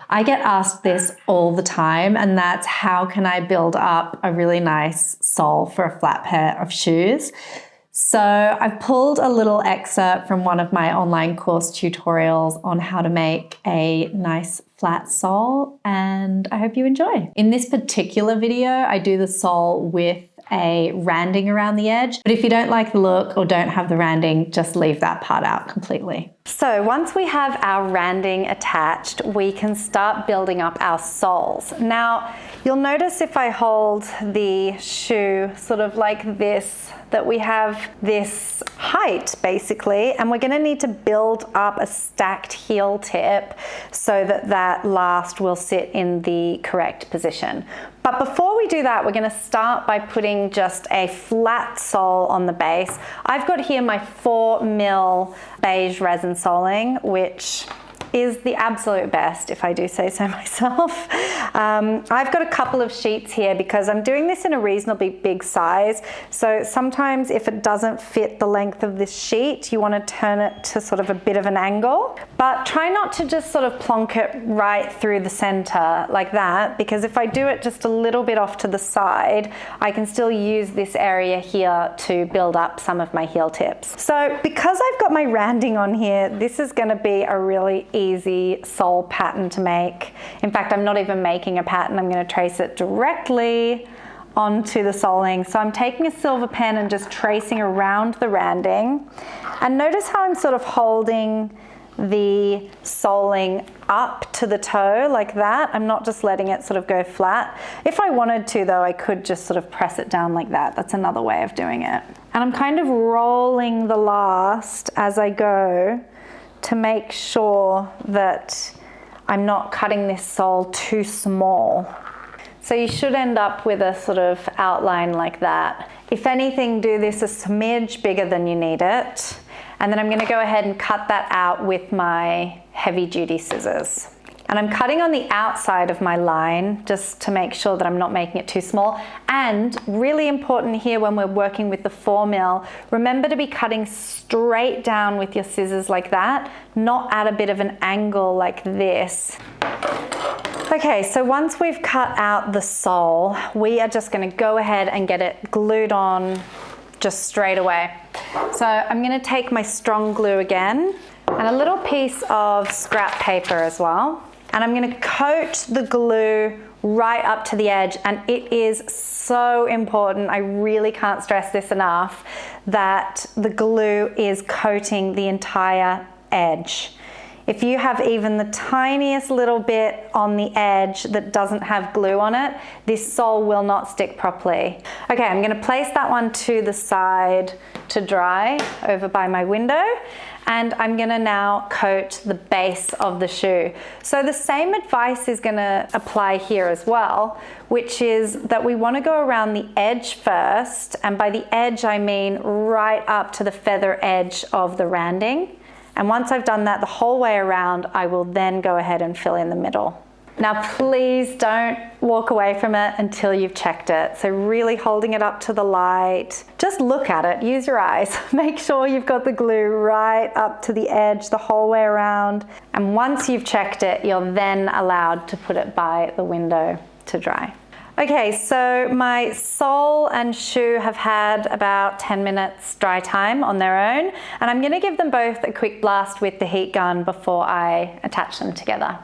I get asked this all the time, and that's how can I build up a really nice sole for a flat pair of shoes? So I've pulled a little excerpt from one of my online course tutorials on how to make a nice flat sole, and I hope you enjoy. In this particular video, I do the sole with a randing around the edge, but if you don't like the look or don't have the randing, just leave that part out completely. So once we have our randing attached, we can start building up our soles. Now, you'll notice if I hold the shoe sort of like this, that we have this height basically, and we're gonna need to build up a stacked heel tip so that that last will sit in the correct position. But before we do that, we're gonna start by putting just a flat sole on the base. I've got here my 4mm beige resin soling, which is the absolute best, if I do say so myself. I've got a couple of sheets here because I'm doing this in a reasonably big size. So sometimes if it doesn't fit the length of this sheet, you want to turn it to sort of a bit of an angle. But try not to just sort of plonk it right through the center like that, because if I do it just a little bit off to the side, I can still use this area here to build up some of my heel tips. So because I've got my randing on here, this is going to be a really easy sole pattern to make. In fact, I'm not even making a pattern. I'm going to trace it directly onto the soling. So I'm taking a silver pen and just tracing around the randing. And notice how I'm sort of holding the soling up to the toe like that. I'm not just letting it sort of go flat. If I wanted to though, I could just sort of press it down like that. That's another way of doing it. And I'm kind of rolling the last as I go to make sure that I'm not cutting this sole too small. So you should end up with a sort of outline like that. If anything, do this a smidge bigger than you need it. And then I'm going to go ahead and cut that out with my heavy duty scissors. And I'm cutting on the outside of my line just to make sure that I'm not making it too small. And really important here when we're working with the 4mm, remember to be cutting straight down with your scissors like that, not at a bit of an angle like this. Okay, so once we've cut out the sole, we are just going to go ahead and get it glued on just straight away. So I'm going to take my strong glue again and a little piece of scrap paper as well. And I'm going to coat the glue right up to the edge, and it is so important, I really can't stress this enough, that the glue is coating the entire edge. If you have even the tiniest little bit on the edge that doesn't have glue on it, this sole will not stick properly. Okay, I'm going to place that one to the side to dry over by my window. And I'm gonna now coat the base of the shoe. So the same advice is gonna apply here as well, which is that we wanna go around the edge first, and by the edge I mean right up to the feather edge of the randing. And once I've done that the whole way around, I will then go ahead and fill in the middle. Now please don't walk away from it until you've checked it. So really holding it up to the light, just look at it, use your eyes. Make sure you've got the glue right up to the edge the whole way around. And once you've checked it, you're then allowed to put it by the window to dry. Okay, so my sole and shoe have had about 10 minutes dry time on their own, and I'm gonna give them both a quick blast with the heat gun before I attach them together.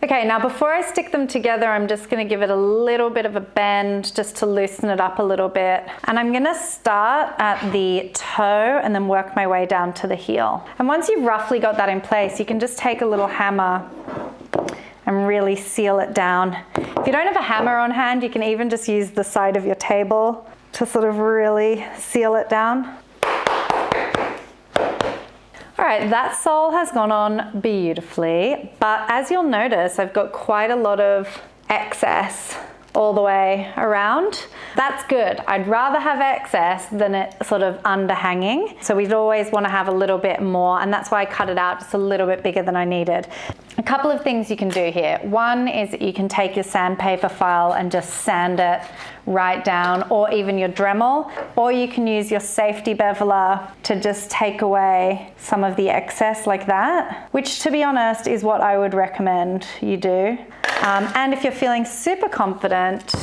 Okay, now before I stick them together, I'm just gonna give it a little bit of a bend just to loosen it up a little bit. And I'm gonna start at the toe and then work my way down to the heel. And once you've roughly got that in place, you can just take a little hammer and really seal it down. If you don't have a hammer on hand, you can even just use the side of your table to sort of really seal it down. All right, that sole has gone on beautifully, but as you'll notice, I've got quite a lot of excess all the way around. That's good. I'd rather have excess than it sort of underhanging. So we'd always want to have a little bit more, and that's why I cut it out just a little bit bigger than I needed. A couple of things you can do here. One is that you can take your sandpaper file and just sand it right down, or even your Dremel, or you can use your safety beveler to just take away some of the excess like that, which to be honest is what I would recommend you do. And if you're feeling super confident,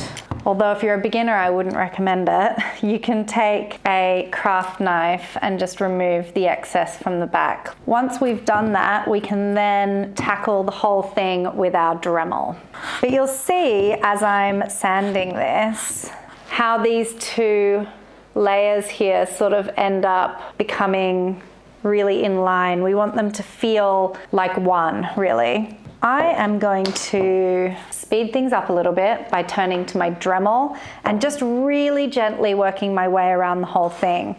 although if you're a beginner I wouldn't recommend it, you can take a craft knife and just remove the excess from the back. Once we've done that, we can then tackle the whole thing with our Dremel. But you'll see as I'm sanding this how these two layers here sort of end up becoming really in line. We want them to feel like one, really. I am going to speed things up a little bit by turning to my Dremel and just really gently working my way around the whole thing.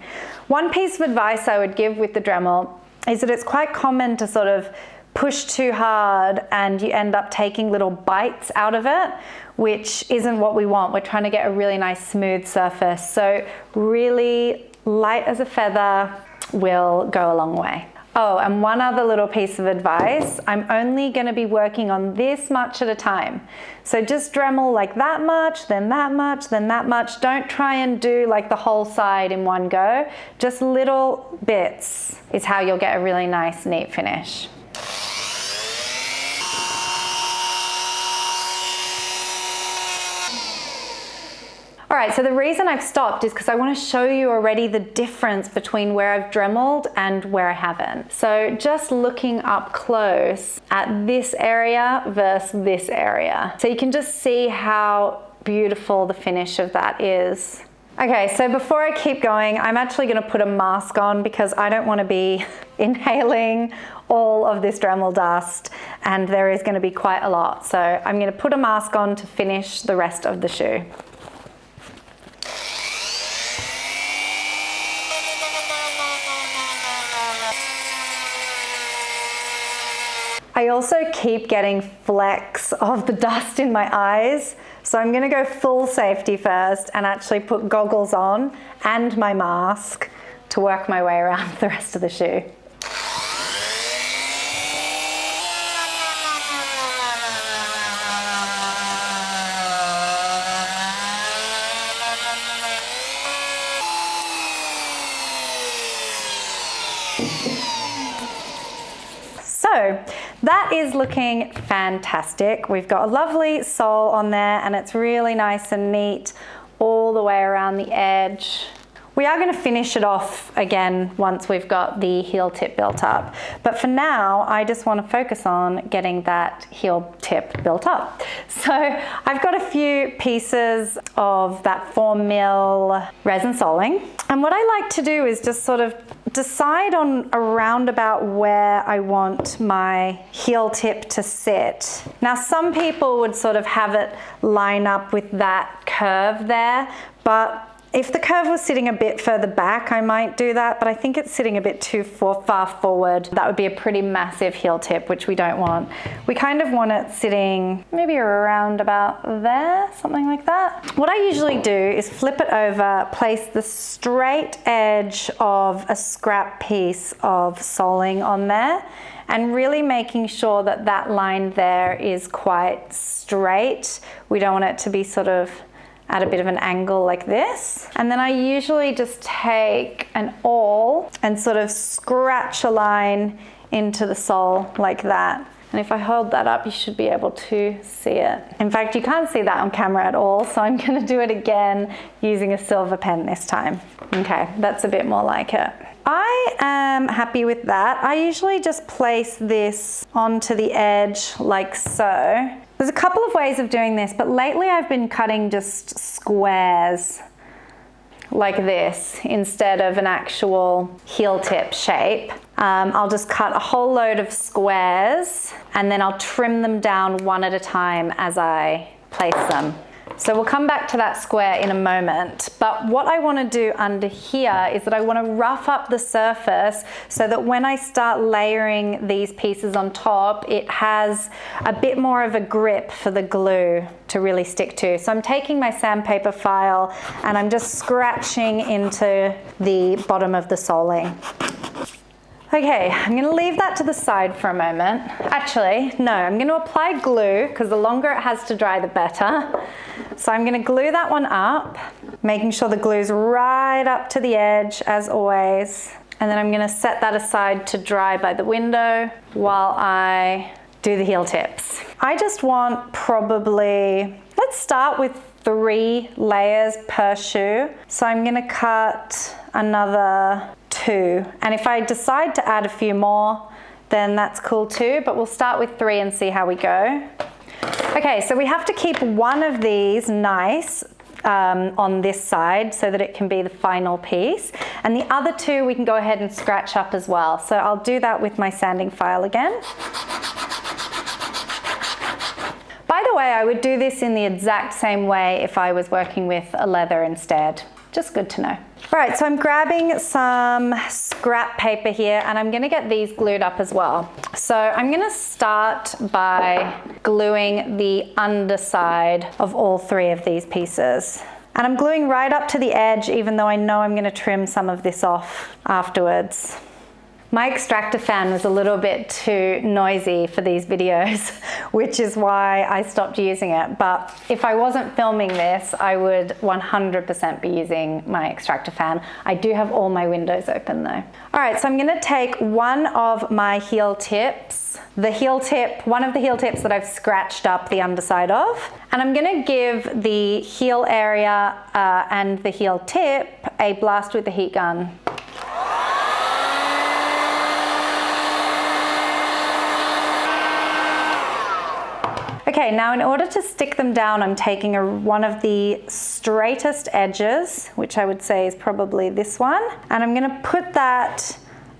One piece of advice I would give with the Dremel is that it's quite common to sort of push too hard and you end up taking little bites out of it, which isn't what we want. We're trying to get a really nice smooth surface. So really light as a feather will go a long way. Oh, and one other little piece of advice, I'm only going to be working on this much at a time. So just Dremel like that much, then that much, then that much. Don't try and do like the whole side in one go. Just little bits is how you'll get a really nice, neat finish. All right, so the reason I've stopped is because I want to show you already the difference between where I've Dremeled and where I haven't. So just looking up close at this area versus this area. So you can just see how beautiful the finish of that is. Okay, so before I keep going, I'm actually going to put a mask on because I don't want to be inhaling all of this Dremel dust, and there is going to be quite a lot. So I'm going to put a mask on to finish the rest of the shoe. I also keep getting flecks of the dust in my eyes, so I'm going to go full safety first and actually put goggles on and my mask to work my way around the rest of the shoe. So that is looking fantastic. We've got a lovely sole on there and it's really nice and neat all the way around the edge. We are going to finish it off again once we've got the heel tip built up. But for now, I just want to focus on getting that heel tip built up. So I've got a few pieces of that 4mm resin soling. And what I like to do is just sort of decide on around about where I want my heel tip to sit. Now, some people would sort of have it line up with that curve there, but if the curve was sitting a bit further back, I might do that, but I think it's sitting a bit too far forward. That would be a pretty massive heel tip, which we don't want. We kind of want it sitting maybe around about there, something like that. What I usually do is flip it over, place the straight edge of a scrap piece of soling on there, and really making sure that that line there is quite straight. We don't want it to be sort of at a bit of an angle like this. And then I usually just take an awl and sort of scratch a line into the sole like that. And if I hold that up, you should be able to see it. In fact, you can't see that on camera at all, so I'm gonna do it again using a silver pen this time. Okay, that's a bit more like it. I am happy with that. I usually just place this onto the edge like so. There's a couple of ways of doing this, but lately I've been cutting just squares like this instead of an actual heel tip shape. I'll just cut a whole load of squares and then I'll trim them down one at a time as I place them. So we'll come back to that square in a moment. But what I want to do under here is that I want to rough up the surface so that when I start layering these pieces on top, it has a bit more of a grip for the glue to really stick to. So I'm taking my sandpaper file and I'm just scratching into the bottom of the soling. Okay, I'm going to leave that to the side for a moment. Actually, no, I'm going to apply glue because the longer it has to dry, the better. So I'm going to glue that one up, making sure the glue's right up to the edge as always. And then I'm going to set that aside to dry by the window while I do the heel tips. I just want probably, let's start with 3 layers per shoe. So I'm going to cut another 2, and if I decide to add a few more, then that's cool too, but we'll start with 3 and see how we go. Okay, so we have to keep one of these nice on this side so that it can be the final piece, and the other 2 we can go ahead and scratch up as well. So I'll do that with my sanding file again. By the way, I would do this in the exact same way if I was working with a leather instead. Just good to know. All right, so I'm grabbing some scrap paper here and I'm gonna get these glued up as well. So I'm gonna start by gluing the underside of all 3 of these pieces. And I'm gluing right up to the edge, even though I know I'm gonna trim some of this off afterwards. My extractor fan was a little bit too noisy for these videos, which is why I stopped using it. But if I wasn't filming this, I would 100% be using my extractor fan. I do have all my windows open though. All right, so I'm gonna take one of my heel tips, one of the heel tips that I've scratched up the underside of, and I'm gonna give the heel area and the heel tip a blast with the heat gun. Okay, now in order to stick them down, I'm taking one of the straightest edges, which I would say is probably this one, and I'm gonna put that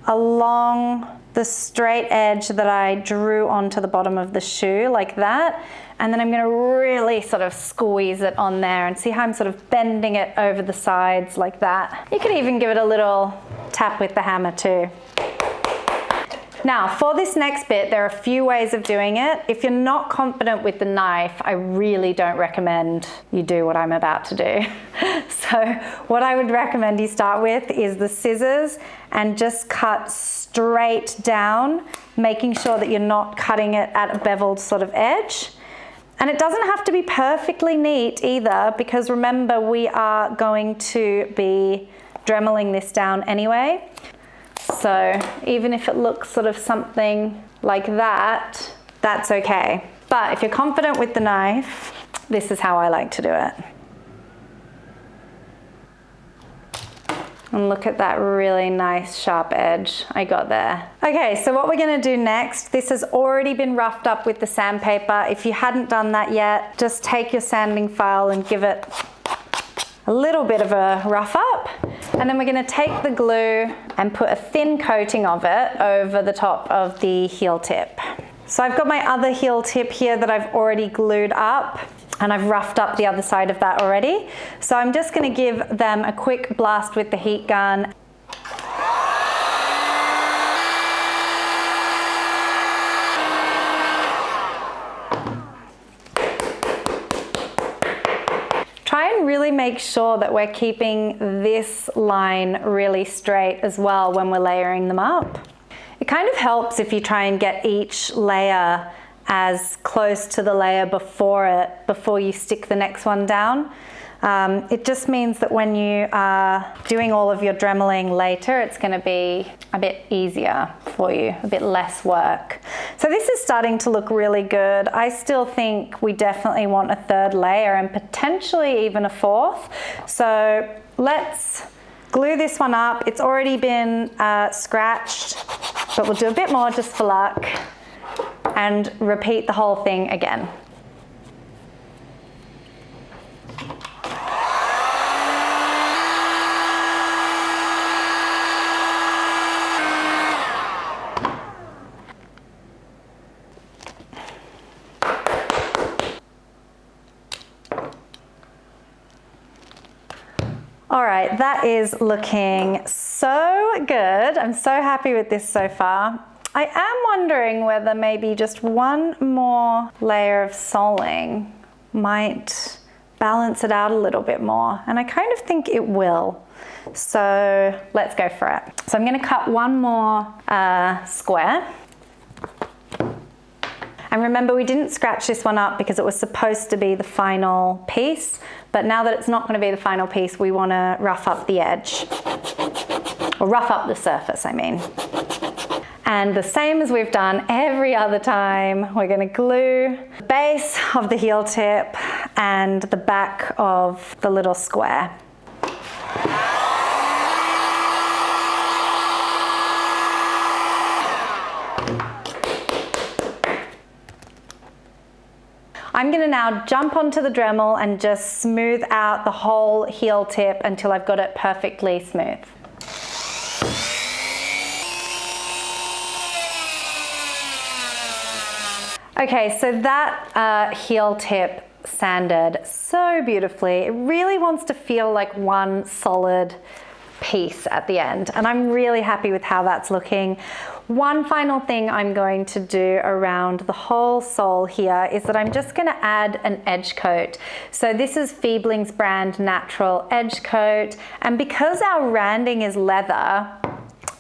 along the straight edge that I drew onto the bottom of the shoe, like that, and then I'm gonna really sort of squeeze it on there and see how I'm sort of bending it over the sides like that. You could even give it a little tap with the hammer too. Now, for this next bit, there are a few ways of doing it. If you're not confident with the knife, I really don't recommend you do what I'm about to do. So what I would recommend you start with is the scissors and just cut straight down, making sure that you're not cutting it at a beveled sort of edge. And it doesn't have to be perfectly neat either, because remember, we are going to be dremeling this down anyway. So even if it looks sort of something like that, that's okay. But if you're confident with the knife, this is how I like to do it. And look at that really nice sharp edge I got there. Okay, so what we're gonna do next, this has already been roughed up with the sandpaper. If you hadn't done that yet, just take your sanding file and give it a little bit of a rough up. And then we're gonna take the glue and put a thin coating of it over the top of the heel tip. So I've got my other heel tip here that I've already glued up, and I've roughed up the other side of that already. So I'm just gonna give them a quick blast with the heat gun. Try and really make sure that we're keeping this line really straight as well when we're layering them up. It kind of helps if you try and get each layer as close to the layer before you stick the next one down. It just means that when you are doing all of your dremeling later, it's going to be a bit easier for you, a bit less work. So this is starting to look really good. I still think we definitely want a 3rd layer and potentially even a 4th. So let's glue this one up. It's already been scratched, but we'll do a bit more just for luck and repeat the whole thing again. All right, that is looking so good. I'm so happy with this so far. I am wondering whether maybe just one more layer of soling might balance it out a little bit more, and I kind of think it will. So let's go for it. So I'm going to cut one more square. And remember, we didn't scratch this one up because it was supposed to be the final piece, but now that it's not going to be the final piece, we want to rough up the edge, or rough up the surface, I mean. And the same as we've done every other time, we're going to glue the base of the heel tip and the back of the little square. I'm going to now jump onto the Dremel and just smooth out the whole heel tip until I've got it perfectly smooth. Okay, so that heel tip sanded so beautifully. It really wants to feel like one solid piece at the end, and I'm really happy with how that's looking. One final thing I'm going to do around the whole sole here is that I'm just going to add an edge coat. So this is Fiebling's brand Natural Edge Coat, and because our randing is leather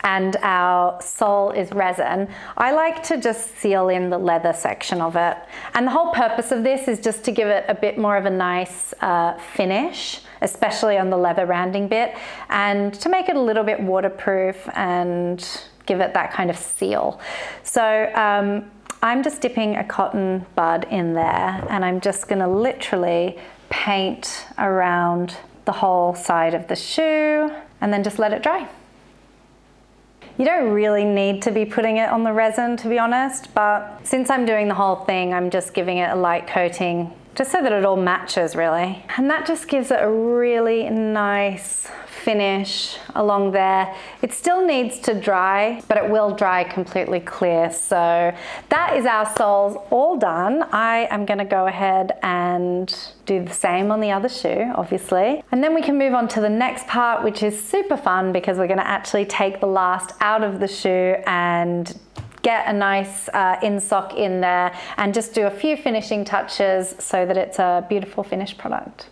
and our sole is resin, I like to just seal in the leather section of it. And the whole purpose of this is just to give it a bit more of a nice finish, especially on the leather randing bit, and to make it a little bit waterproof and give it that kind of seal. So I'm just dipping a cotton bud in there, and I'm just gonna literally paint around the whole side of the shoe and then just let it dry. You don't really need to be putting it on the resin, to be honest, but since I'm doing the whole thing, I'm just giving it a light coating just so that it all matches, really. And that just gives it a really nice finish along there. It still needs to dry, but it will dry completely clear. So that is our soles all done. I am gonna go ahead and do the same on the other shoe, obviously. And then we can move on to the next part, which is super fun because we're gonna actually take the last out of the shoe and get a nice insock in there and just do a few finishing touches so that it's a beautiful finished product.